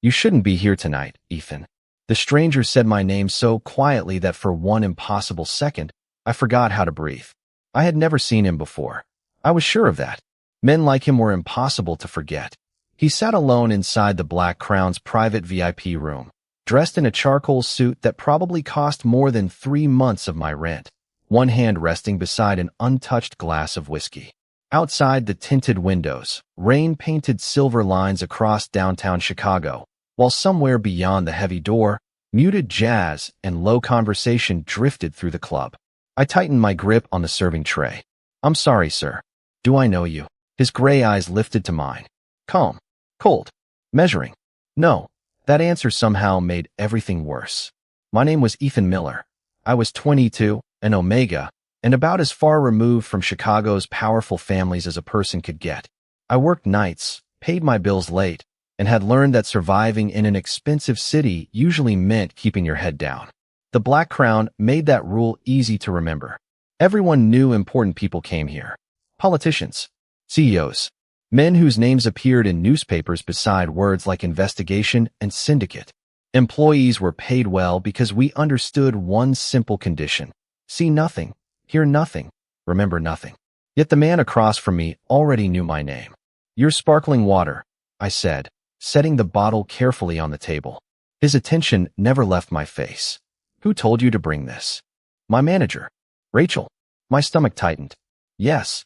You shouldn't be here tonight, Ethan. The stranger said my name so quietly that for one impossible second, I forgot how to breathe. I had never seen him before. I was sure of that. Men like him were impossible to forget. He sat alone inside the Black Crown's private VIP room, dressed in a charcoal suit that probably cost more than 3 months of my rent, one hand resting beside an untouched glass of whiskey. Outside the tinted windows, rain painted silver lines across downtown Chicago, while somewhere beyond the heavy door, muted jazz and low conversation drifted through the club. I tightened my grip on the serving tray. "I'm sorry, sir. Do I know you?" His gray eyes lifted to mine. Calm. Cold. Measuring. No. That answer somehow made everything worse. My name was Ethan Miller. I was 22, an Omega, and about as far removed from Chicago's powerful families as a person could get. I worked nights, paid my bills late, and had learned that surviving in an expensive city usually meant keeping your head down. The Black Crown made that rule easy to remember. Everyone knew important people came here. Politicians, CEOs, men whose names appeared in newspapers beside words like investigation and syndicate. Employees were paid well because we understood one simple condition: see nothing, hear nothing, remember nothing. Yet the man across from me already knew my name. "Your sparkling water," I said, setting the bottle carefully on the table. His attention never left my face. "Who told you to bring this?" "My manager." "Rachel?" My stomach tightened. "Yes."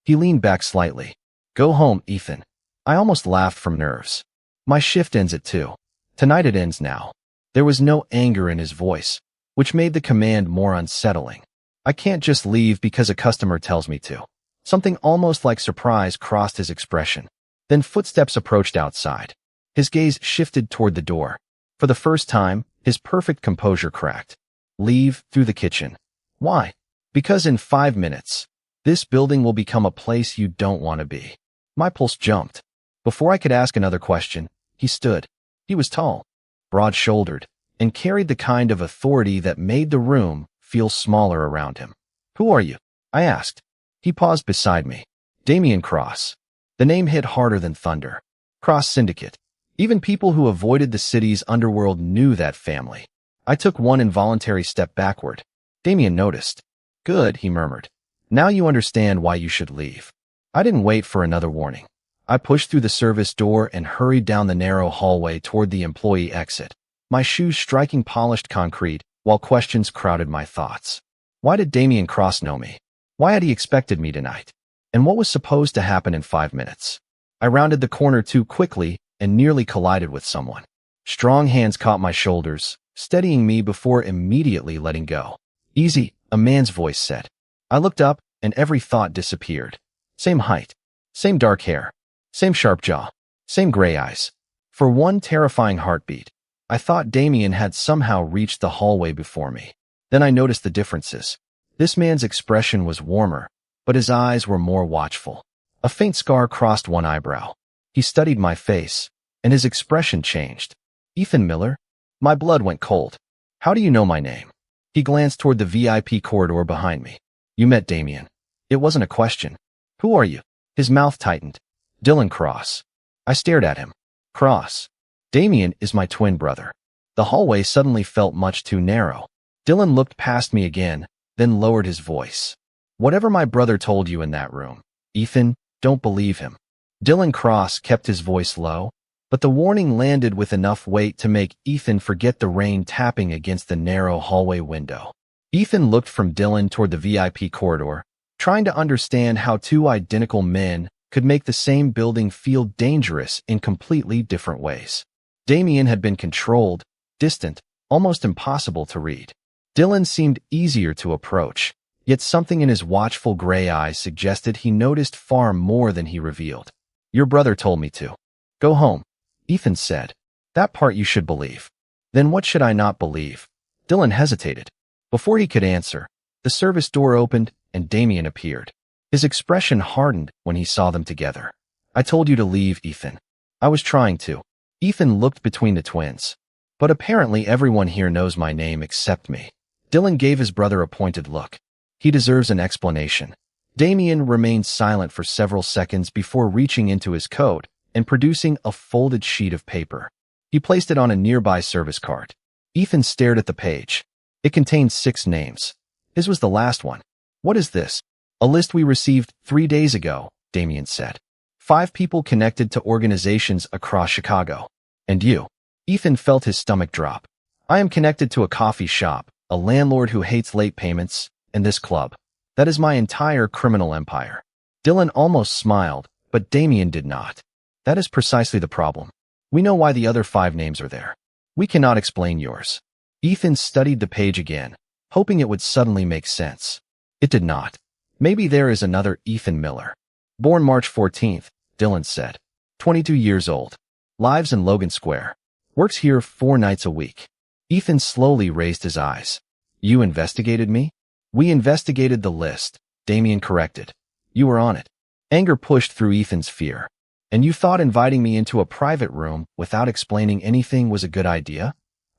He leaned back slightly. "Go home, Ethan." I almost laughed from nerves. "My shift ends at 2. Tonight it ends now." There was no anger in his voice, which made the command more unsettling. I can't just leave because a customer tells me to. Something almost like surprise crossed his expression. Then footsteps approached outside. His gaze shifted toward the door. For the first time, his perfect composure cracked. "Leave through the kitchen." "Why?" "Because in 5 minutes, this building will become a place you don't want to be." My pulse jumped. Before I could ask another question, he stood. He was tall, broad-shouldered, and carried the kind of authority that made the room feel smaller around him. "Who are you?" I asked. He paused beside me. "Damian Cross." The name hit harder than thunder. Cross Syndicate. Even people who avoided the city's underworld knew that family. I took one involuntary step backward. Damian noticed. "Good," he murmured. "Now you understand why you should leave." I didn't wait for another warning. I pushed through the service door and hurried down the narrow hallway toward the employee exit, my shoes striking polished concrete while questions crowded my thoughts. Why did Damian Cross know me? Why had he expected me tonight? And what was supposed to happen in 5 minutes? I rounded the corner too quickly and nearly collided with someone. Strong hands caught my shoulders, steadying me before immediately letting go. "Easy," a man's voice said. I looked up, and every thought disappeared. Same height, same dark hair, same sharp jaw, same gray eyes. For one terrifying heartbeat, I thought Damian had somehow reached the hallway before me. Then I noticed the differences. This man's expression was warmer, but his eyes were more watchful. A faint scar crossed one eyebrow. He studied my face, and his expression changed. "Ethan Miller?" My blood went cold. "How do you know my name?" He glanced toward the VIP corridor behind me. "You met Damian." It wasn't a question. "Who are you?" His mouth tightened. "Dylan Cross." I stared at him. "Cross. Damian is my twin brother." The hallway suddenly felt much too narrow. Dylan looked past me again, then lowered his voice. "Whatever my brother told you in that room, Ethan, don't believe him." Dylan Cross kept his voice low, but the warning landed with enough weight to make Ethan forget the rain tapping against the narrow hallway window. Ethan looked from Dylan toward the VIP corridor, trying to understand how two identical men could make the same building feel dangerous in completely different ways. Damian had been controlled, distant, almost impossible to read. Dylan seemed easier to approach, yet something in his watchful gray eyes suggested he noticed far more than he revealed. "Your brother told me to. Go home," Ethan said. "That part you should believe." "Then what should I not believe?" Dylan hesitated. Before he could answer, the service door opened and Damian appeared. His expression hardened when he saw them together. "I told you to leave, Ethan." "I was trying to." Ethan looked between the twins. "But apparently everyone here knows my name except me." Dylan gave his brother a pointed look. "He deserves an explanation." Damian remained silent for several seconds before reaching into his coat and producing a folded sheet of paper. He placed it on a nearby service cart. Ethan stared at the page. It contained 6 names. His was the last one. What is this? A list we received 3 days ago, Damien said. 5 people connected to organizations across Chicago. And you? Ethan felt his stomach drop. I am connected to a coffee shop, a landlord who hates late payments, and this club. That is my entire criminal empire. Dylan almost smiled, but Damien did not. That is precisely the problem. We know why the other 5 names are there. We cannot explain yours. Ethan studied the page again, hoping it would suddenly make sense. It did not. Maybe there is another Ethan Miller. Born March 14th, Dylan said. 22 years old. Lives in Logan Square. Works here 4 nights a week. Ethan slowly raised his eyes. You investigated me? We investigated the list, Damien corrected. You were on it. Anger pushed through Ethan's fear. And you thought inviting me into a private room without explaining anything was a good idea?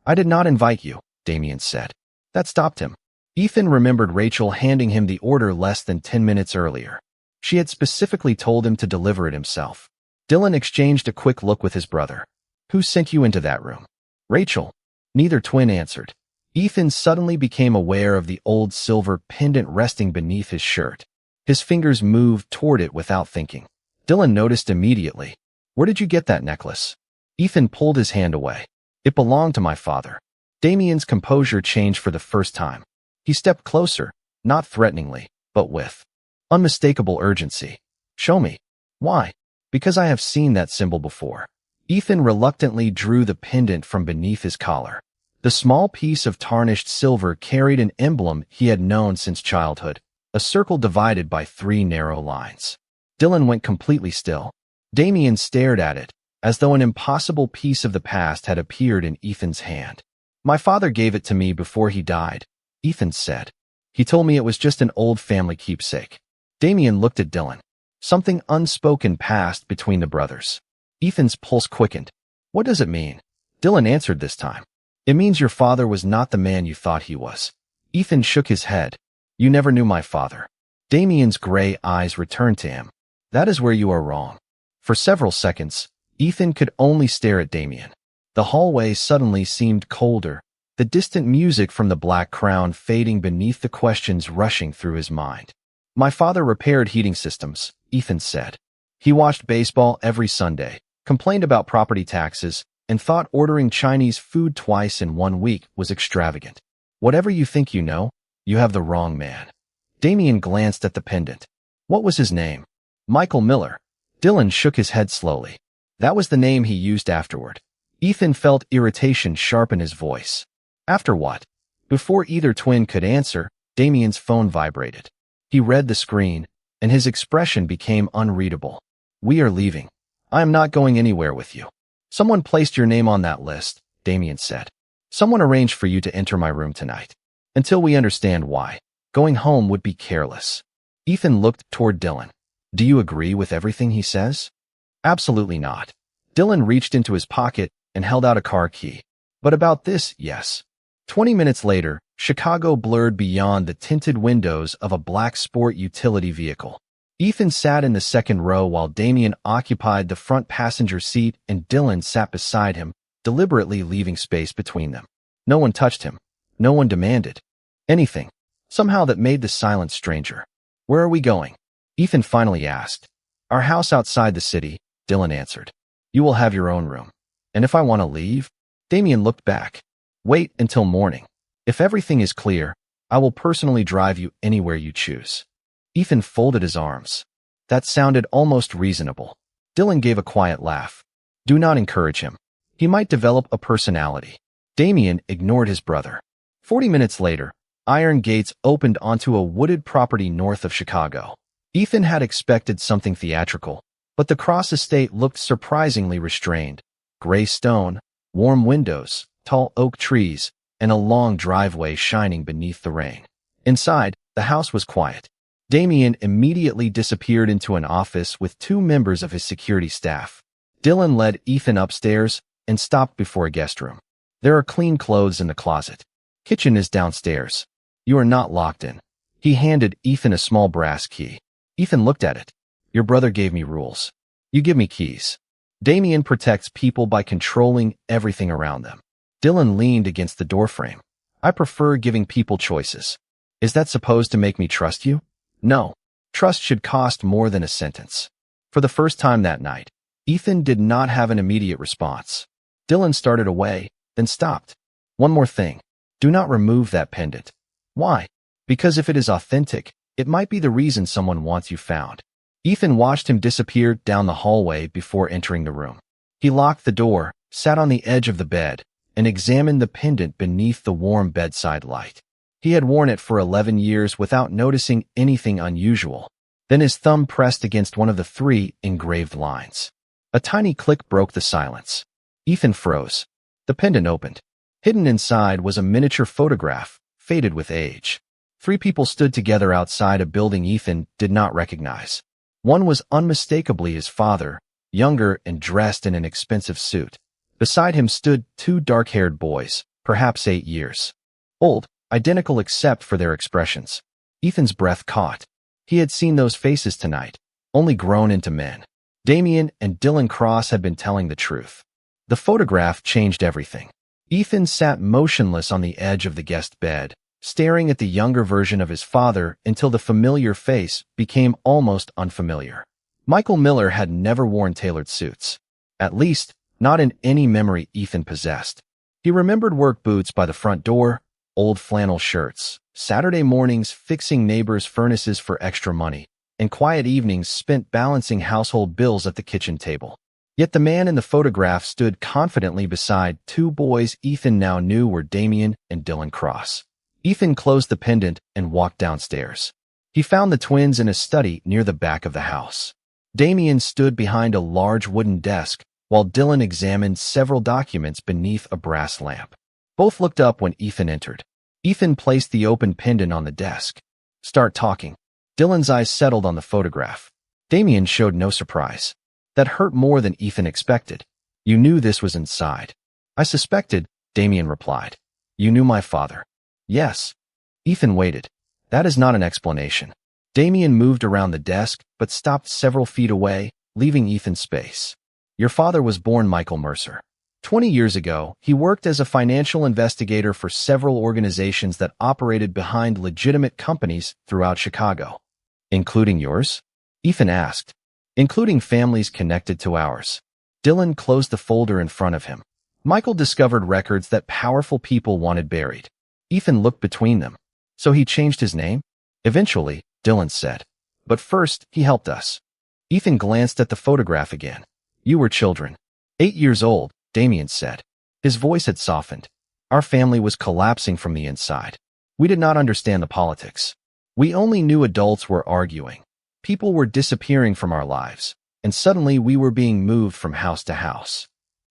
I did not invite you, Damien said. That stopped him. Ethan remembered Rachel handing him the order less than 10 minutes earlier. She had specifically told him to deliver it himself. Dylan exchanged a quick look with his brother. Who sent you into that room? Rachel. Neither twin answered. Ethan suddenly became aware of the old silver pendant resting beneath his shirt. His fingers moved toward it without thinking. Dylan noticed immediately. Where did you get that necklace? Ethan pulled his hand away. It belonged to my father. Damien's composure changed for the first time. He stepped closer, not threateningly, but with unmistakable urgency. Show me. Why? Because I have seen that symbol before. Ethan reluctantly drew the pendant from beneath his collar. The small piece of tarnished silver carried an emblem he had known since childhood, a circle divided by 3 narrow lines. Dylan went completely still. Damien stared at it, as though an impossible piece of the past had appeared in Ethan's hand. My father gave it to me before he died, Ethan said. He told me it was just an old family keepsake. Damien looked at Dylan. Something unspoken passed between the brothers. Ethan's pulse quickened. What does it mean? Dylan answered this time. It means your father was not the man you thought he was. Ethan shook his head. You never knew my father. Damien's gray eyes returned to him. That is where you are wrong. For several seconds, Ethan could only stare at Damien. The hallway suddenly seemed colder, the distant music from the Black Crown fading beneath the questions rushing through his mind. My father repaired heating systems, Ethan said. He watched baseball every Sunday, complained about property taxes, and thought ordering Chinese food twice in 1 week was extravagant. Whatever you think you know, you have the wrong man. Damien glanced at the pendant. What was his name? Michael Miller. Dylan shook his head slowly. That was the name he used afterward. Ethan felt irritation sharpen his voice. After what? Before either twin could answer, Damien's phone vibrated. He read the screen, and his expression became unreadable. We are leaving. I am not going anywhere with you. Someone placed your name on that list, Damien said. Someone arranged for you to enter my room tonight. Until we understand why, going home would be careless. Ethan looked toward Dylan. Do you agree with everything he says? Absolutely not. Dylan reached into his pocket and held out a car key. But about this, yes. 20 minutes later, Chicago blurred beyond the tinted windows of a black sport utility vehicle. Ethan sat in the second row while Damien occupied the front passenger seat and Dylan sat beside him, deliberately leaving space between them. No one touched him. No one demanded anything. Somehow that made the silence stranger. Where are we going? Ethan finally asked. Our house outside the city, Dylan answered. You will have your own room. And if I want to leave? Damien looked back. Wait until morning. If everything is clear, I will personally drive you anywhere you choose. Ethan folded his arms. That sounded almost reasonable. Dylan gave a quiet laugh. Do not encourage him. He might develop a personality. Damien ignored his brother. 40 minutes later, iron gates opened onto a wooded property north of Chicago. Ethan had expected something theatrical, but the Cross estate looked surprisingly restrained. Gray stone, warm windows, tall oak trees, and a long driveway shining beneath the rain. Inside, the house was quiet. Damien immediately disappeared into an office with 2 members of his security staff. Dylan led Ethan upstairs and stopped before a guest room. There are clean clothes in the closet. Kitchen is downstairs. You are not locked in. He handed Ethan a small brass key. Ethan looked at it. Your brother gave me rules. You give me keys. Damien protects people by controlling everything around them. Dylan leaned against the doorframe. I prefer giving people choices. Is that supposed to make me trust you? No. Trust should cost more than a sentence. For the first time that night, Ethan did not have an immediate response. Dylan started away, then stopped. One more thing. Do not remove that pendant. Why? Because if it is authentic, it might be the reason someone wants you found. Ethan watched him disappear down the hallway before entering the room. He locked the door, sat on the edge of the bed, and examined the pendant beneath the warm bedside light. He had worn it for 11 years without noticing anything unusual. Then his thumb pressed against one of the 3 engraved lines. A tiny click broke the silence. Ethan froze. The pendant opened. Hidden inside was a miniature photograph, faded with age. 3 people stood together outside a building Ethan did not recognize. One was unmistakably his father, younger and dressed in an expensive suit. Beside him stood 2 dark-haired boys, perhaps 8 years old, identical except for their expressions. Ethan's breath caught. He had seen those faces tonight, only grown into men. Damien and Dylan Cross had been telling the truth. The photograph changed everything. Ethan sat motionless on the edge of the guest bed, staring at the younger version of his father until the familiar face became almost unfamiliar. Michael Miller had never worn tailored suits. At least, not in any memory Ethan possessed. He remembered work boots by the front door, old flannel shirts, Saturday mornings fixing neighbors' furnaces for extra money, and quiet evenings spent balancing household bills at the kitchen table. Yet the man in the photograph stood confidently beside 2 boys Ethan now knew were Damien and Dylan Cross. Ethan closed the pendant and walked downstairs. He found the twins in a study near the back of the house. Damien stood behind a large wooden desk, while Dylan examined several documents beneath a brass lamp. Both looked up when Ethan entered. Ethan placed the open pendant on the desk. Start talking. Dylan's eyes settled on the photograph. Damien showed no surprise. That hurt more than Ethan expected. You knew this was inside. I suspected, Damien replied. You knew my father. Yes. Ethan waited. That is not an explanation. Damien moved around the desk, but stopped several feet away, leaving Ethan space. Your father was born Michael Mercer. 20 years ago, he worked as a financial investigator for several organizations that operated behind legitimate companies throughout Chicago. Including yours? Ethan asked. Including families connected to ours. Dylan closed the folder in front of him. Michael discovered records that powerful people wanted buried. Ethan looked between them. So he changed his name? Eventually, Dylan said. But first, he helped us. Ethan glanced at the photograph again. You were children. 8 years old, Damien said. His voice had softened. Our family was collapsing from the inside. We did not understand the politics. We only knew adults were arguing. People were disappearing from our lives, and suddenly we were being moved from house to house.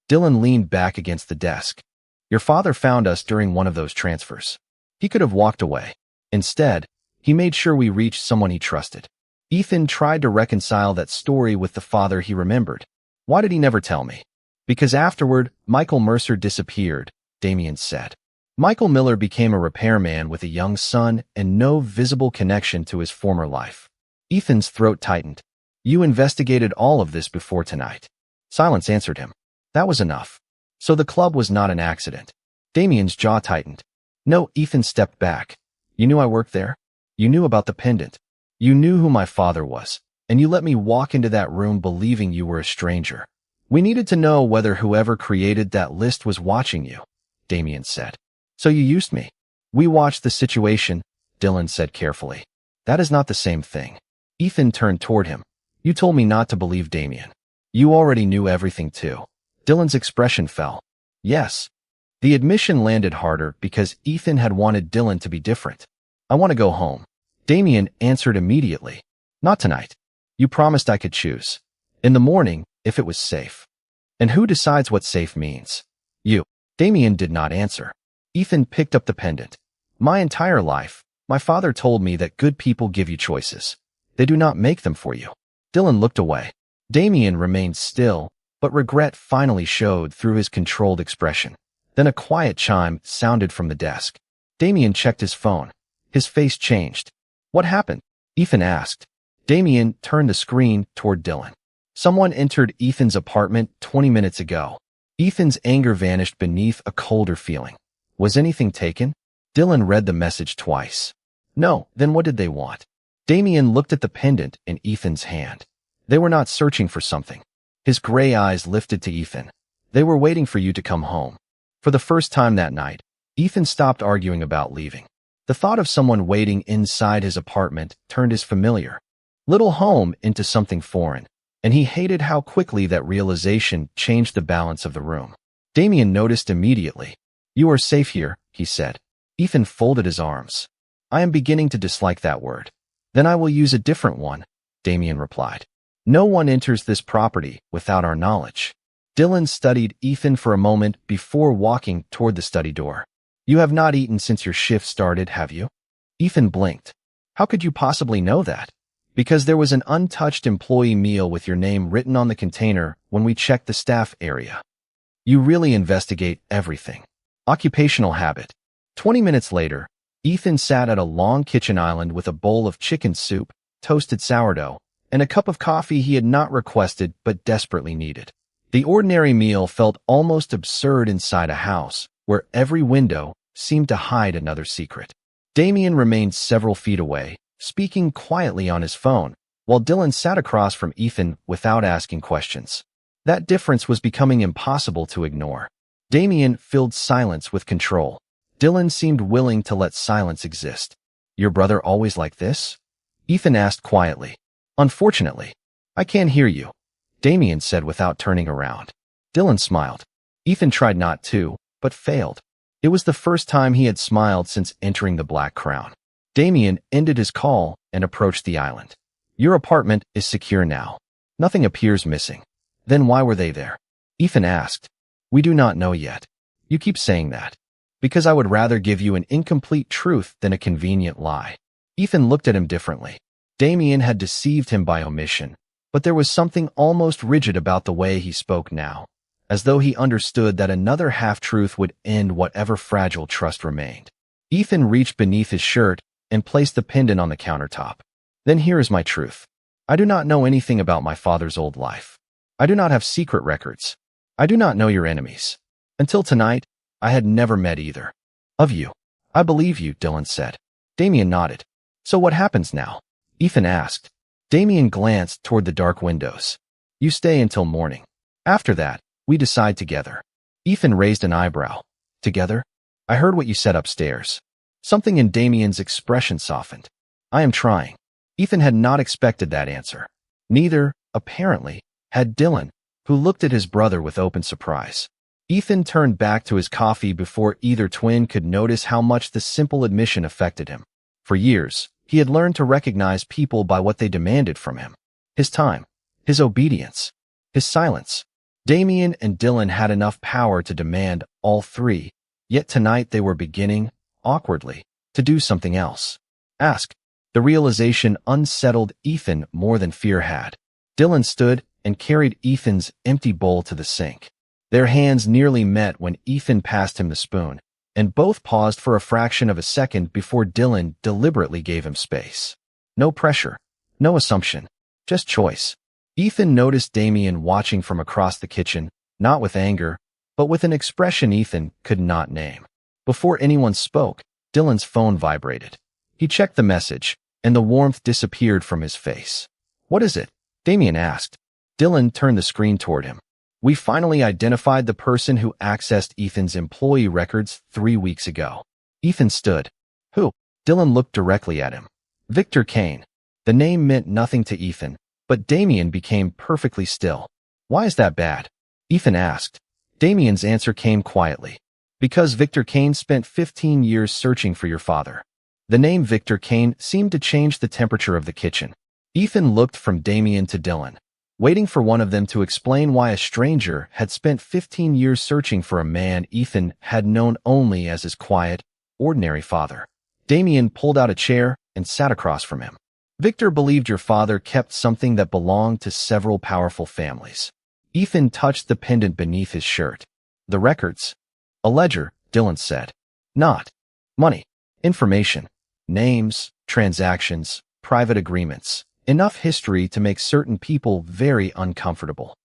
Dylan leaned back against the desk. Your father found us during one of those transfers. He could have walked away. Instead, he made sure we reached someone he trusted. Ethan tried to reconcile that story with the father he remembered. Why did he never tell me? Because afterward, Michael Mercer disappeared, Damien said. Michael Miller became a repairman with a young son and no visible connection to his former life. Ethan's throat tightened. You investigated all of this before tonight. Silence answered him. That was enough. So the club was not an accident. Damien's jaw tightened. No, Ethan stepped back. You knew I worked there? You knew about the pendant. You knew who my father was, and you let me walk into that room believing you were a stranger. We needed to know whether whoever created that list was watching you, Damien said. So you used me. We watched the situation, Dylan said carefully. That is not the same thing. Ethan turned toward him. You told me not to believe Damien. You already knew everything too. Dylan's expression fell. Yes. The admission landed harder because Ethan had wanted Dylan to be different. I want to go home. Damien answered immediately. Not tonight. You promised I could choose. In the morning, if it was safe. And who decides what safe means? You. Damien did not answer. Ethan picked up the pendant. My entire life, my father told me that good people give you choices. They do not make them for you. Dylan looked away. Damien remained still, but regret finally showed through his controlled expression. Then a quiet chime sounded from the desk. Damien checked his phone. His face changed. What happened? Ethan asked. Damien turned the screen toward Dylan. Someone entered Ethan's apartment 20 minutes ago. Ethan's anger vanished beneath a colder feeling. Was anything taken? Dylan read the message twice. No, then what did they want? Damien looked at the pendant in Ethan's hand. They were not searching for something. His gray eyes lifted to Ethan. They were waiting for you to come home. For the first time that night, Ethan stopped arguing about leaving. The thought of someone waiting inside his apartment turned his familiar little home into something foreign, and he hated how quickly that realization changed the balance of the room. Damien noticed immediately. You are safe here, he said. Ethan folded his arms. I am beginning to dislike that word. Then I will use a different one, Damien replied. No one enters this property without our knowledge. Dylan studied Ethan for a moment before walking toward the study door. You have not eaten since your shift started, have you? Ethan blinked. How could you possibly know that? Because there was an untouched employee meal with your name written on the container when we checked the staff area. You really investigate everything. Occupational habit. 20 minutes later, Ethan sat at a long kitchen island with a bowl of chicken soup, toasted sourdough, and a cup of coffee he had not requested but desperately needed. The ordinary meal felt almost absurd inside a house where every window seemed to hide another secret. Damien remained several feet away, speaking quietly on his phone, while Dylan sat across from Ethan without asking questions. That difference was becoming impossible to ignore. Damien filled silence with control. Dylan seemed willing to let silence exist. Your brother always like this? Ethan asked quietly. Unfortunately, I can't hear you, Damien said without turning around. Dylan smiled. Ethan tried not to, but failed. It was the first time he had smiled since entering the Black Crown. Damien ended his call and approached the island. Your apartment is secure now. Nothing appears missing. Then why were they there? Ethan asked. We do not know yet. You keep saying that. Because I would rather give you an incomplete truth than a convenient lie. Ethan looked at him differently. Damien had deceived him by omission, but there was something almost rigid about the way he spoke now, as though he understood that another half-truth would end whatever fragile trust remained. Ethan reached beneath his shirt and placed the pendant on the countertop. Then here is my truth. I do not know anything about my father's old life. I do not have secret records. I do not know your enemies. Until tonight, I had never met either of you. I believe you, Dylan said. Damien nodded. So what happens now? Ethan asked. Damien glanced toward the dark windows. You stay until morning. After that, we decide together. Ethan raised an eyebrow. Together? I heard what you said upstairs. Something in Damien's expression softened. I am trying. Ethan had not expected that answer. Neither, apparently, had Dylan, who looked at his brother with open surprise. Ethan turned back to his coffee before either twin could notice how much the simple admission affected him. For years, he had learned to recognize people by what they demanded from him. His time, his obedience, his silence. Damien and Dylan had enough power to demand all three, yet tonight they were beginning, awkwardly, to do something else. Ask. The realization unsettled Ethan more than fear had. Dylan stood and carried Ethan's empty bowl to the sink. Their hands nearly met when Ethan passed him the spoon, and both paused for a fraction of a second before Dylan deliberately gave him space. No pressure, no assumption, just choice. Ethan noticed Damien watching from across the kitchen, not with anger, but with an expression Ethan could not name. Before anyone spoke, Dylan's phone vibrated. He checked the message, and the warmth disappeared from his face. What is it? Damien asked. Dylan turned the screen toward him. We finally identified the person who accessed Ethan's employee records 3 weeks ago. Ethan stood. Who? Dylan looked directly at him. Victor Kane. The name meant nothing to Ethan, but Damien became perfectly still. Why is that bad? Ethan asked. Damien's answer came quietly. Because Victor Kane spent 15 years searching for your father. The name Victor Kane seemed to change the temperature of the kitchen. Ethan looked from Damien to Dylan, waiting for one of them to explain why a stranger had spent 15 years searching for a man Ethan had known only as his quiet, ordinary father. Damien pulled out a chair and sat across from him. Victor believed your father kept something that belonged to several powerful families. Ethan touched the pendant beneath his shirt. The records. A ledger, Dylan said. Not money. Information. Names, transactions, private agreements, Enough history to make certain people very uncomfortable.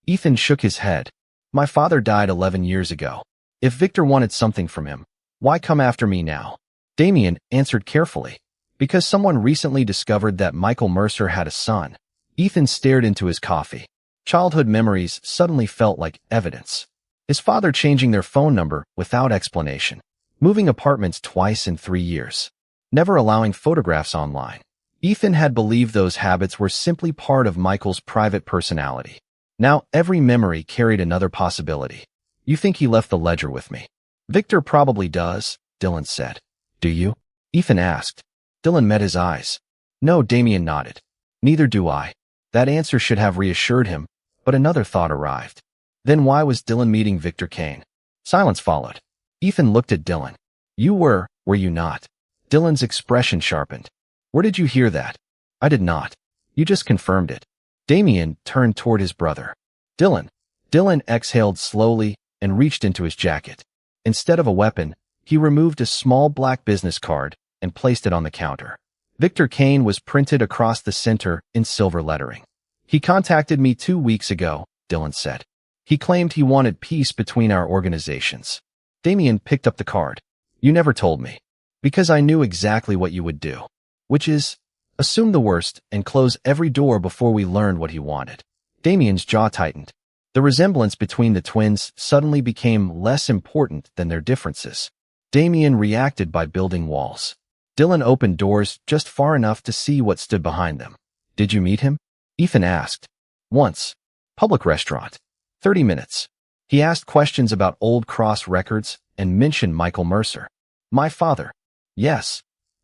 Ethan shook his head. My father died 11 years ago. If Victor wanted something from him, why come after me now? Damien answered carefully. Because someone recently discovered that Michael Mercer had a son. Ethan stared into his coffee. Childhood memories suddenly felt like evidence. His father changing their phone number without explanation. Moving apartments twice in 3 years. Never allowing photographs online. Ethan had believed those habits were simply part of Michael's private personality. Now every memory carried another possibility. You think he left the ledger with me? Victor probably does, Dylan said. Do you? Ethan asked. Dylan met his eyes. No, Damien nodded. Neither do I. That answer should have reassured him, but another thought arrived. Then why was Dylan meeting Victor Kane? Silence followed. Ethan looked at Dylan. You were you not? Dylan's expression sharpened. Where did you hear that? I did not. You just confirmed it. Damien turned toward his brother. Dylan. Dylan exhaled slowly and reached into his jacket. Instead of a weapon, he removed a small black business card and placed it on the counter. Victor Kane was printed across the center in silver lettering. He contacted me 2 weeks ago, Dylan said. He claimed he wanted peace between our organizations. Damien picked up the card. You never told me. Because I knew exactly what you would do. Which is, assume the worst and close every door before we learned what he wanted. Damien's jaw tightened. The resemblance between the twins suddenly became less important than their differences. Damien reacted by building walls. Dylan opened doors just far enough to see what stood behind them. Did you meet him? Ethan asked. Once. Public restaurant. 30 minutes. He asked questions about old Cross records and mentioned Michael Mercer. My father. Yes.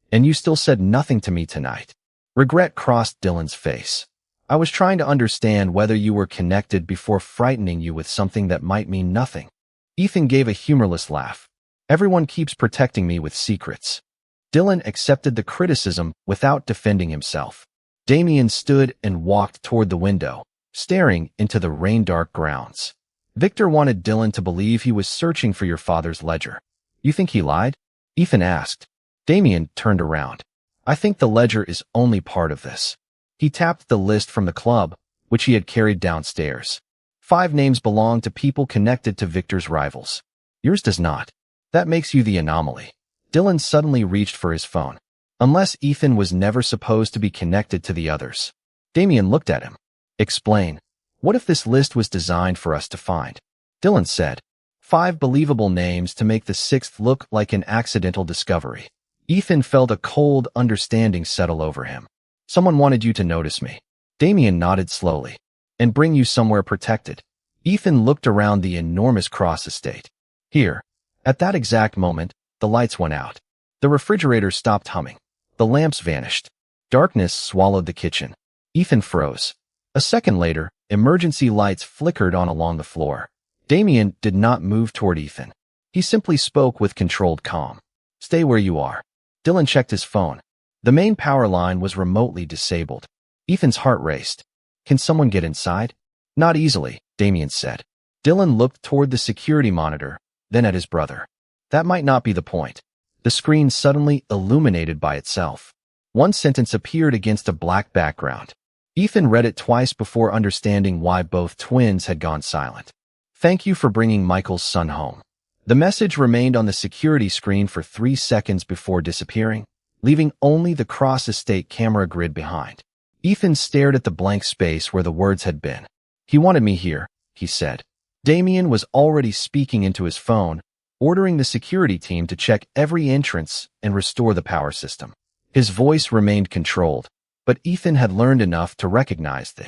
And you still said nothing to me tonight. Regret crossed Dylan's face. I was trying to understand whether you were connected before frightening you with something that might mean nothing. Ethan gave a humorless laugh. Everyone keeps protecting me with secrets. Dylan accepted the criticism without defending himself. Damien stood and walked toward the window, staring into the rain-dark grounds. Victor wanted Dylan to believe he was searching for your father's ledger. You think he lied? Ethan asked. Damien turned around. I think the ledger is only part of this. He tapped the list from the club, which he had carried downstairs. 5 names belong to people connected to Victor's rivals. Yours does not. That makes you the anomaly. Dylan suddenly reached for his phone. Unless Ethan was never supposed to be connected to the others. Damien looked at him. Explain. What if this list was designed for us to find? Dylan said. 5 believable names to make the 6th look like an accidental discovery. Ethan felt a cold understanding settle over him. Someone wanted you to notice me. Damien nodded slowly. And bring you somewhere protected. Ethan looked around the enormous Cross estate. Here. At that exact moment, the lights went out. The refrigerator stopped humming. The lamps vanished. Darkness swallowed the kitchen. Ethan froze. A second later, emergency lights flickered on along the floor. Damien did not move toward Ethan. He simply spoke with controlled calm. Stay where you are. Dylan checked his phone. The main power line was remotely disabled. Ethan's heart raced. Can someone get inside? Not easily, Damien said. Dylan looked toward the security monitor, then at his brother. That might not be the point. The screen suddenly illuminated by itself. One sentence appeared against a black background. Ethan read it twice before understanding why both twins had gone silent. Thank you for bringing Michael's son home. The message remained on the security screen for 3 seconds before disappearing, leaving only the Cross Estate camera grid behind. Ethan stared at the blank space where the words had been. He wanted me here, he said. Damien was already speaking into his phone, ordering the security team to check every entrance and restore the power system. His voice remained controlled, but Ethan had learned enough to recognize the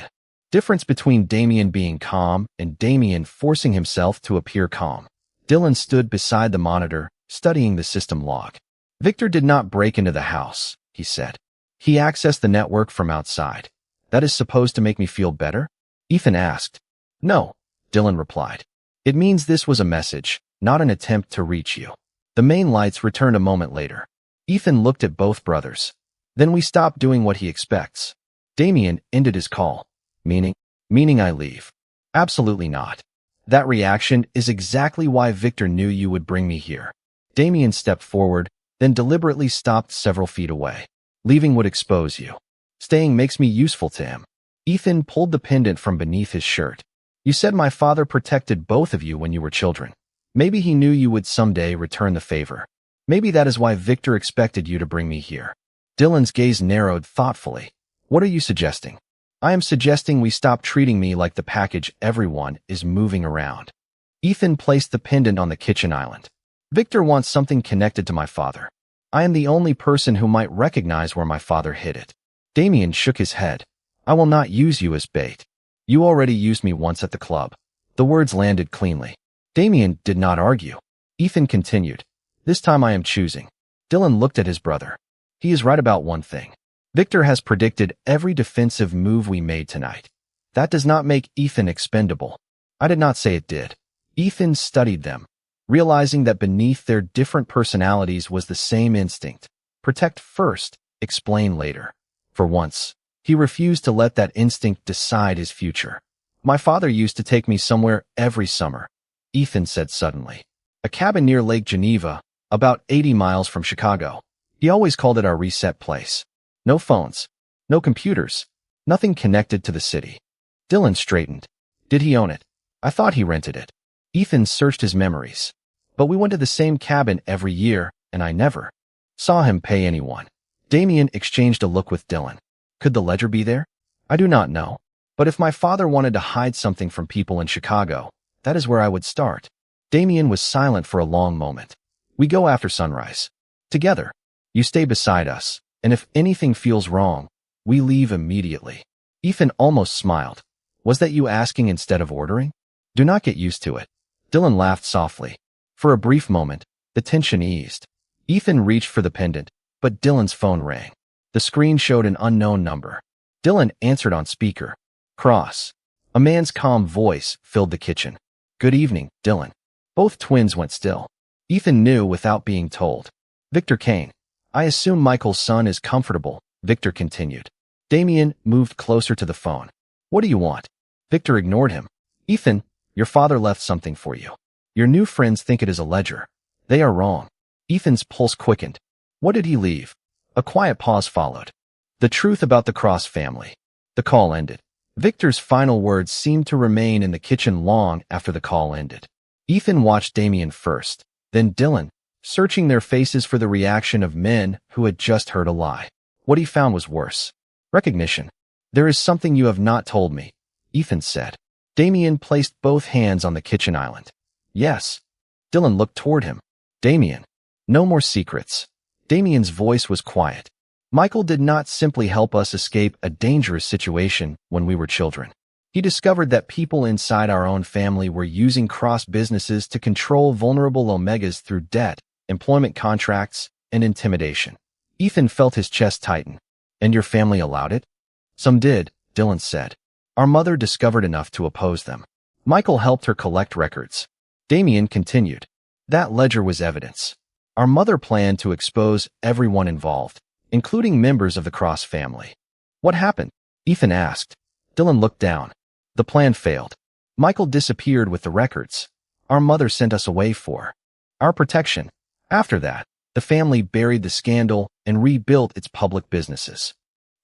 difference between Damien being calm and Damien forcing himself to appear calm. Dylan stood beside the monitor, studying the system log. Victor did not break into the house, he said. He accessed the network from outside. That is supposed to make me feel better? Ethan asked. No, Dylan replied. It means this was a message, not an attempt to reach you. The main lights returned a moment later. Ethan looked at both brothers. Then we stopped doing what he expects. Damien ended his call. Meaning I leave. Absolutely not. That reaction is exactly why Victor knew you would bring me here. Damien stepped forward, then deliberately stopped several feet away. Leaving would expose you. Staying makes me useful to him. Ethan pulled the pendant from beneath his shirt. You said my father protected both of you when you were children. Maybe he knew you would someday return the favor. Maybe that is why Victor expected you to bring me here. Dylan's gaze narrowed thoughtfully. What are you suggesting? I am suggesting we stop treating me like the package everyone is moving around. Ethan placed the pendant on the kitchen island. Victor wants something connected to my father. I am the only person who might recognize where my father hid it. Damien shook his head. I will not use you as bait. You already used me once at the club. The words landed cleanly. Damien did not argue. Ethan continued. This time I am choosing. Dylan looked at his brother. He is right about one thing. Victor has predicted every defensive move we made tonight. That does not make Ethan expendable. I did not say it did. Ethan studied them, realizing that beneath their different personalities was the same instinct. Protect first, explain later. For once, he refused to let that instinct decide his future. My father used to take me somewhere every summer, Ethan said suddenly. A cabin near Lake Geneva, about 80 miles from Chicago. He always called it our reset place. No phones, no computers, nothing connected to the city. Dylan straightened. Did he own it? I thought he rented it. Ethan searched his memories. But we went to the same cabin every year, and I never saw him pay anyone. Damien exchanged a look with Dylan. Could the ledger be there? I do not know. But if my father wanted to hide something from people in Chicago, that is where I would start. Damien was silent for a long moment. We go after sunrise. Together. You stay beside us, and if anything feels wrong, we leave immediately. Ethan almost smiled. Was that you asking instead of ordering? Do not get used to it. Dylan laughed softly. For a brief moment, the tension eased. Ethan reached for the pendant, but Dylan's phone rang. The screen showed an unknown number. Dylan answered on speaker. Cross. A man's calm voice filled the kitchen. Good evening, Dylan. Both twins went still. Ethan knew without being told. Victor Kane. I assume Michael's son is comfortable, Victor continued. Damien moved closer to the phone. What do you want? Victor ignored him. Ethan, your father left something for you. Your new friends think it is a ledger. They are wrong. Ethan's pulse quickened. What did he leave? A quiet pause followed. The truth about the Cross family. The call ended. Victor's final words seemed to remain in the kitchen long after the call ended. Ethan watched Damien first, then Dylan, searching their faces for the reaction of men who had just heard a lie. What he found was worse. Recognition. There is something you have not told me, Ethan said. Damien placed both hands on the kitchen island. Yes. Dylan looked toward him. Damien. No more secrets. Damien's voice was quiet. Michael did not simply help us escape a dangerous situation when we were children. He discovered that people inside our own family were using cross businesses to control vulnerable Omegas through debt, employment contracts, and intimidation. Ethan felt his chest tighten. And your family allowed it? Some did, Dylan said. Our mother discovered enough to oppose them. Michael helped her collect records. Damien continued. That ledger was evidence. Our mother planned to expose everyone involved, including members of the Cross family. What happened? Ethan asked. Dylan looked down. The plan failed. Michael disappeared with the records. Our mother sent us away for our protection. After that, the family buried the scandal and rebuilt its public businesses.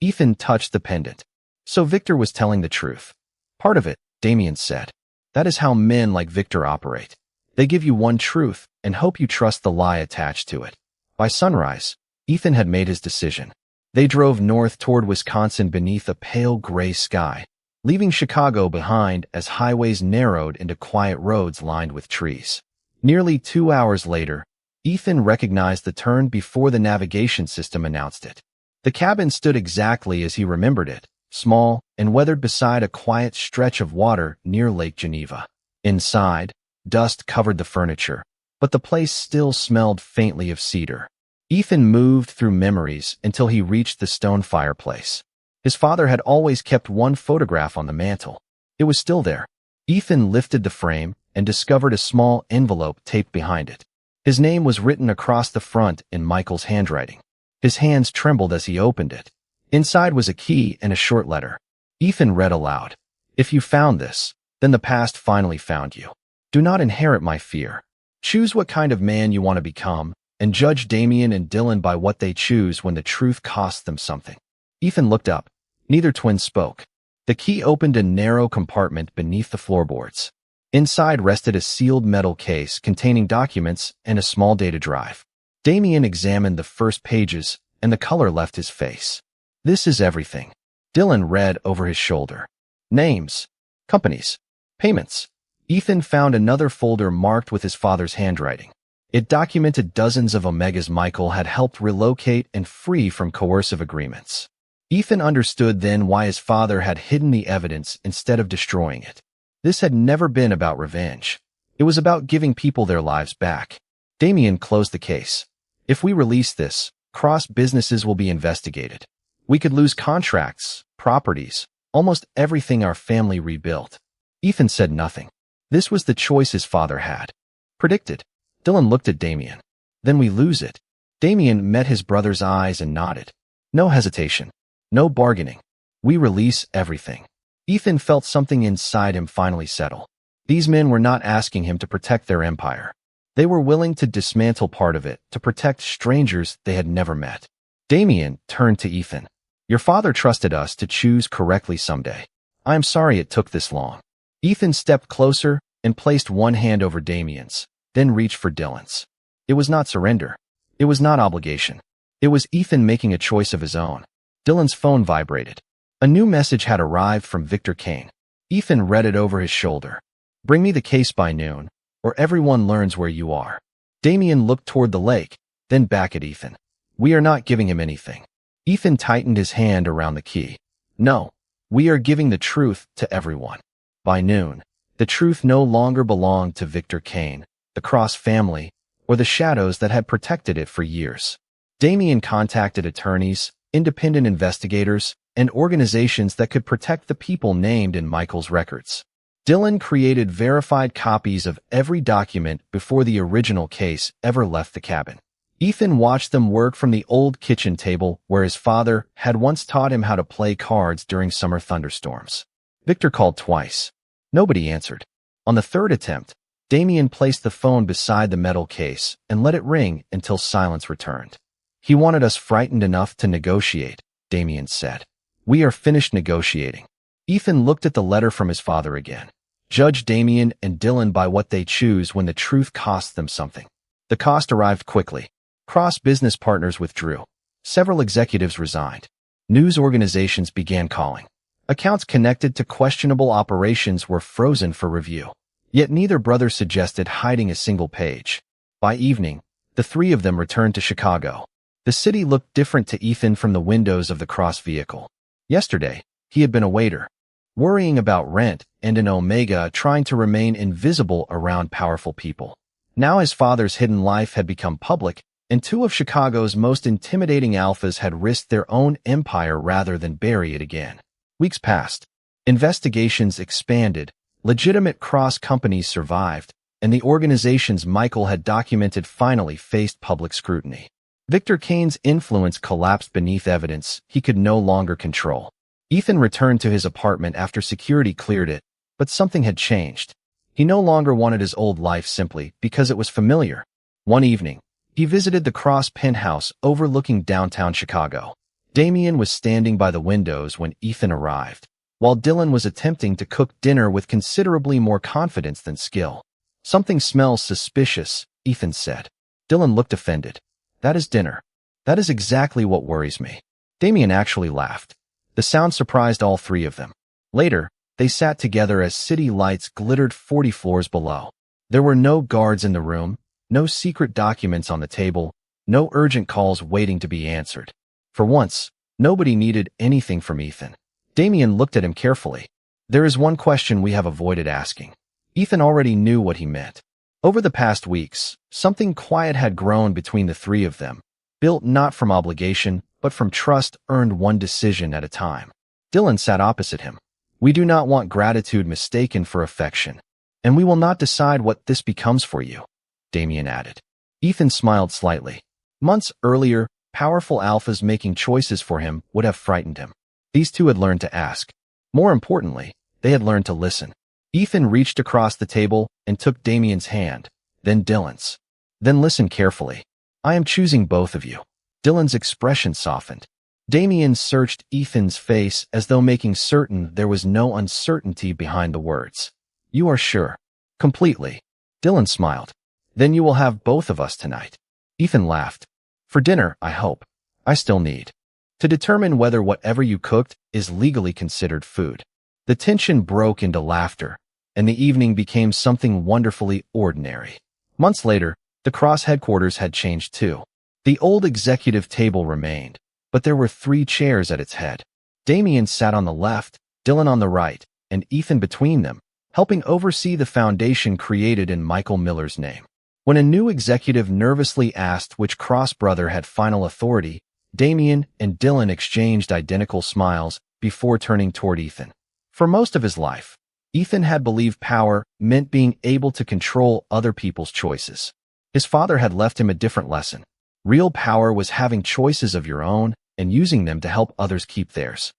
Ethan touched the pendant. So Victor was telling the truth. Part of it, Damien said. That is how men like Victor operate. They give you one truth and hope you trust the lie attached to it. By sunrise, Ethan had made his decision. They drove north toward Wisconsin beneath a pale gray sky, leaving Chicago behind as highways narrowed into quiet roads lined with trees. Nearly 2 hours later, Ethan recognized the turn before the navigation system announced it. The cabin stood exactly as he remembered it, small and weathered beside a quiet stretch of water near Lake Geneva. Inside, dust covered the furniture, but the place still smelled faintly of cedar. Ethan moved through memories until he reached the stone fireplace. His father had always kept one photograph on the mantel. It was still there. Ethan lifted the frame and discovered a small envelope taped behind it. His name was written across the front in Michael's handwriting. His hands trembled as he opened it. Inside was a key and a short letter. Ethan read aloud. If you found this, then the past finally found you. Do not inherit my fear. Choose what kind of man you want to become, and judge Damien and Dylan by what they choose when the truth costs them something. Ethan looked up. Neither twin spoke. The key opened a narrow compartment beneath the floorboards. Inside rested a sealed metal case containing documents and a small data drive. Damien examined the first pages, and the color left his face. "This is everything." Dylan read over his shoulder. "Names, companies, payments." Ethan found another folder marked with his father's handwriting. It documented dozens of Omegas Michael had helped relocate and free from coercive agreements. Ethan understood then why his father had hidden the evidence instead of destroying it. This had never been about revenge. It was about giving people their lives back. Damien closed the case. "If we release this, cross businesses will be investigated. We could lose contracts, properties, almost everything our family rebuilt." Ethan said nothing. This was the choice his father had predicted. Dylan looked at Damien. "Then we lose it." Damien met his brother's eyes and nodded. "No hesitation. No bargaining. We release everything." Ethan felt something inside him finally settle. These men were not asking him to protect their empire. They were willing to dismantle part of it to protect strangers they had never met. Damien turned to Ethan. "Your father trusted us to choose correctly someday. I am sorry it took this long." Ethan stepped closer and placed one hand over Damien's, then reached for Dylan's. It was not surrender. It was not obligation. It was Ethan making a choice of his own. Dylan's phone vibrated. A new message had arrived from Victor Kane. Ethan read it over his shoulder. "Bring me the case by noon, or everyone learns where you are." Damien looked toward the lake, then back at Ethan. "We are not giving him anything." Ethan tightened his hand around the key. "No, we are giving the truth to everyone." By noon, the truth no longer belonged to Victor Kane, the Cross family, or the shadows that had protected it for years. Damien contacted attorneys, independent investigators, and organizations that could protect the people named in Michael's records. Dylan created verified copies of every document before the original case ever left the cabin. Ethan watched them work from the old kitchen table where his father had once taught him how to play cards during summer thunderstorms. Victor called twice. Nobody answered. On the third attempt, Damien placed the phone beside the metal case and let it ring until silence returned. "He wanted us frightened enough to negotiate," Damien said. "We are finished negotiating." Ethan looked at the letter from his father again. Judge Damien and Dylan by what they choose when the truth costs them something. The cost arrived quickly. Cross-business partners withdrew. Several executives resigned. News organizations began calling. Accounts connected to questionable operations were frozen for review. Yet neither brother suggested hiding a single page. By evening, the three of them returned to Chicago. The city looked different to Ethan from the windows of the Cross vehicle. Yesterday, he had been a waiter, worrying about rent, and an Omega trying to remain invisible around powerful people. Now his father's hidden life had become public, and two of Chicago's most intimidating alphas had risked their own empire rather than bury it again. Weeks passed. Investigations expanded, legitimate cross companies survived, and the organizations Michael had documented finally faced public scrutiny. Victor Kane's influence collapsed beneath evidence he could no longer control. Ethan returned to his apartment after security cleared it, but something had changed. He no longer wanted his old life simply because it was familiar. One evening, he visited the Cross penthouse overlooking downtown Chicago. Damien was standing by the windows when Ethan arrived, while Dylan was attempting to cook dinner with considerably more confidence than skill. "Something smells suspicious," Ethan said. Dylan looked offended. "That is dinner. That is exactly what worries me." Damien actually laughed. The sound surprised all three of them. Later, they sat together as city lights glittered 40 floors below. There were no guards in the room, no secret documents on the table, no urgent calls waiting to be answered. For once, nobody needed anything from Ethan. Damien looked at him carefully. "There is one question we have avoided asking." Ethan already knew what he meant. Over the past weeks, something quiet had grown between the three of them, built not from obligation, but from trust earned one decision at a time. Dylan sat opposite him. "We do not want gratitude mistaken for affection, and we will not decide what this becomes for you," Damien added. Ethan smiled slightly. Months earlier, powerful alphas making choices for him would have frightened him. These two had learned to ask. More importantly, they had learned to listen. Ethan reached across the table and took Damien's hand, then Dylan's. "Then listen carefully. I am choosing both of you." Dylan's expression softened. Damien searched Ethan's face as though making certain there was no uncertainty behind the words. You are sure? Completely. Dylan smiled. Then you will have both of us tonight. Ethan laughed. For dinner, I hope. I still need to determine whether whatever you cooked is legally considered food. The tension broke into laughter, and the evening became something wonderfully ordinary. Months later, the Cross headquarters had changed too. The old executive table remained, but there were 3 chairs at its head. Damien sat on the left, Dylan on the right, and Ethan between them, helping oversee the foundation created in Michael Miller's name. When a new executive nervously asked which Cross brother had final authority, Damien and Dylan exchanged identical smiles before turning toward Ethan. For most of his life, Ethan had believed power meant being able to control other people's choices. His father had left him a different lesson. Real power was having choices of your own and using them to help others keep theirs.